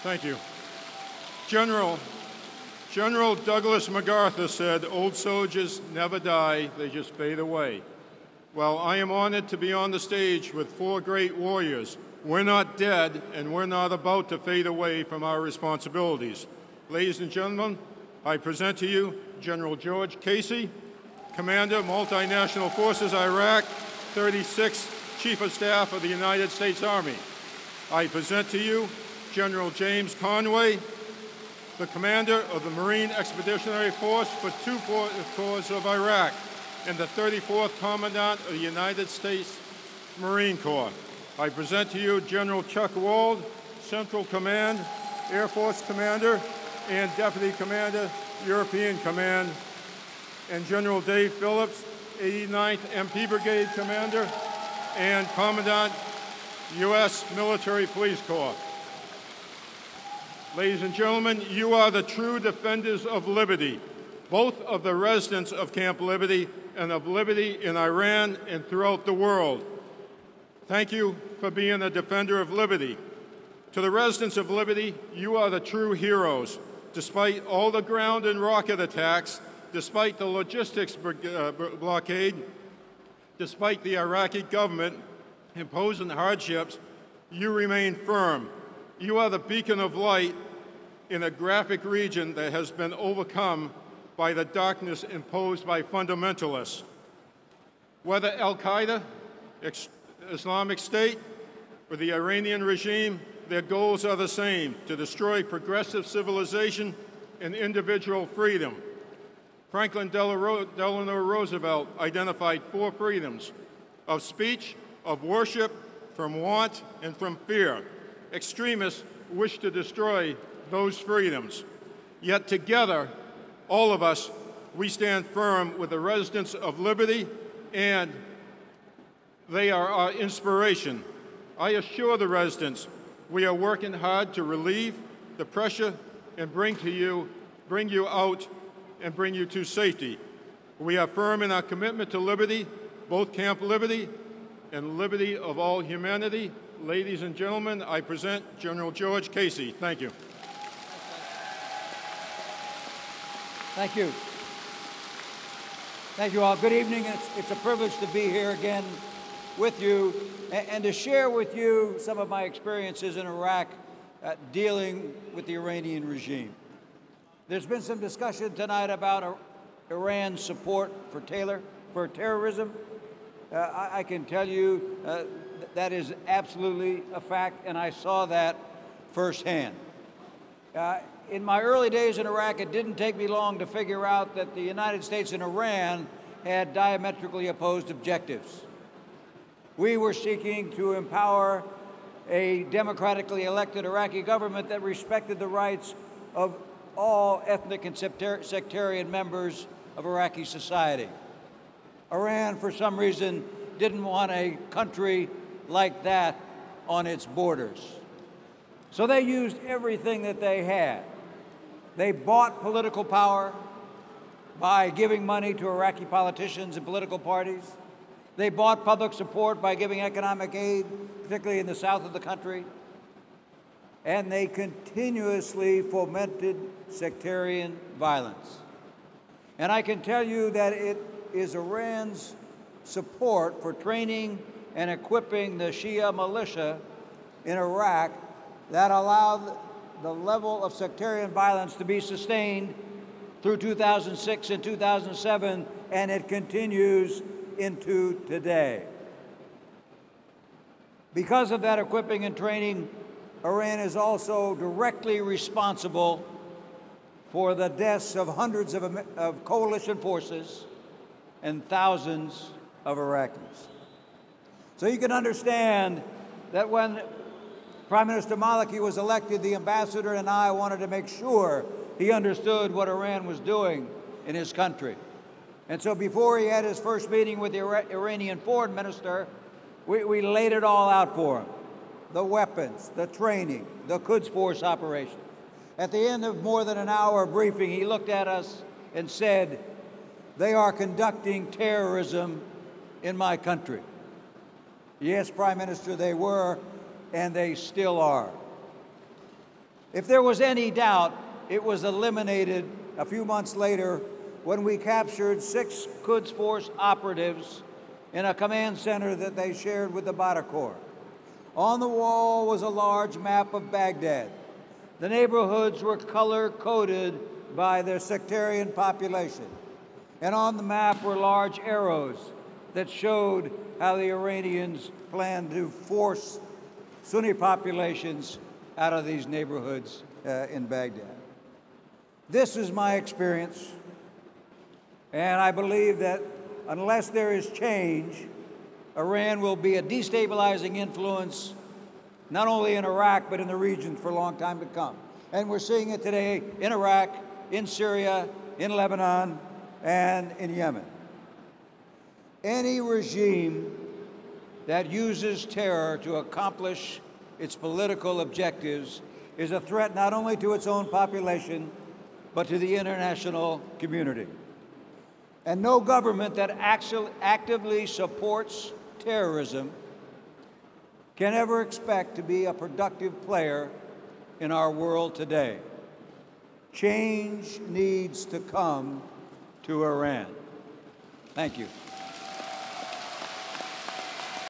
Thank you. General Douglas MacArthur said, "Old soldiers never die, they just fade away." Well, I am honored to be on the stage with four great warriors. We're not dead, and we're not about to fade away from our responsibilities. Ladies and gentlemen, I present to you General George Casey, Commander, Multinational Forces, Iraq, 36th Chief of Staff of the United States Army. I present to you General James Conway, the Commander of the Marine Expeditionary Force for two corps of Iraq, and the 34th Commandant of the United States Marine Corps. I present to you General Chuck Wald, Central Command, Air Force Commander, and Deputy Commander, European Command, and General Dave Phillips, 89th MP Brigade Commander, and Commandant, U.S. Military Police Corps. Ladies and gentlemen, you are the true defenders of liberty, both of the residents of Camp Liberty and of liberty in Iran and throughout the world. Thank you for being a defender of liberty. To the residents of Liberty, you are the true heroes. Despite all the ground and rocket attacks, despite the logistics blockade, despite the Iraqi government imposing hardships, you remain firm. You are the beacon of light in a graphic region that has been overcome by the darkness imposed by fundamentalists. Whether Al-Qaeda, Islamic State, or the Iranian regime, their goals are the same: to destroy progressive civilization and individual freedom. Franklin Delano Roosevelt identified four freedoms: of speech, of worship, from want, and from fear. Extremists wish to destroy those freedoms. Yet together, all of us, we stand firm with the residents of Liberty, and they are our inspiration. I assure the residents we are working hard to relieve the pressure and bring you out and bring you to safety. We are firm in our commitment to liberty, both Camp Liberty and liberty of all humanity. Ladies and gentlemen, I present General George Casey. Thank you. Thank you. Thank you all. Good evening. It's a privilege to be here again with you and to share with you some of my experiences in Iraq dealing with the Iranian regime. There's been some discussion tonight about Iran's support for terrorism. I can tell you that is absolutely a fact, and I saw that firsthand. In my early days in Iraq, it didn't take me long to figure out that the United States and Iran had diametrically opposed objectives. We were seeking to empower a democratically elected Iraqi government that respected the rights of all ethnic and sectarian members of Iraqi society. Iran, for some reason, didn't want a country like that on its borders. So they used everything that they had. They bought political power by giving money to Iraqi politicians and political parties. They bought public support by giving economic aid, particularly in the south of the country. And they continuously fomented sectarian violence. And I can tell you that it is Iran's support for training and equipping the Shia militia in Iraq that allowed the level of sectarian violence to be sustained through 2006 and 2007, and it continues into today. Because of that equipping and training, Iran is also directly responsible for the deaths of hundreds of coalition forces and thousands of Iraqis. So you can understand that when Prime Minister Maliki was elected, the ambassador and I wanted to make sure he understood what Iran was doing in his country. And so before he had his first meeting with the Iranian foreign minister, we laid it all out for him. The weapons, the training, the Quds Force operation. At the end of more than an hour briefing, he looked at us and said, "They are conducting terrorism in my country." Yes, Prime Minister, they were, and they still are. If there was any doubt, it was eliminated a few months later when we captured 6 Quds Force operatives in a command center that they shared with the Badr Corps. On the wall was a large map of Baghdad. The neighborhoods were color-coded by their sectarian population. And on the map were large arrows that showed how the Iranians planned to force Sunni populations out of these neighborhoods in Baghdad. This is my experience, and I believe that unless there is change, Iran will be a destabilizing influence not only in Iraq but in the region for a long time to come. And we're seeing it today in Iraq, in Syria, in Lebanon, and in Yemen. Any regime that uses terror to accomplish its political objectives is a threat not only to its own population, but to the international community. And no government that actively supports terrorism can ever expect to be a productive player in our world today. Change needs to come to Iran. Thank you.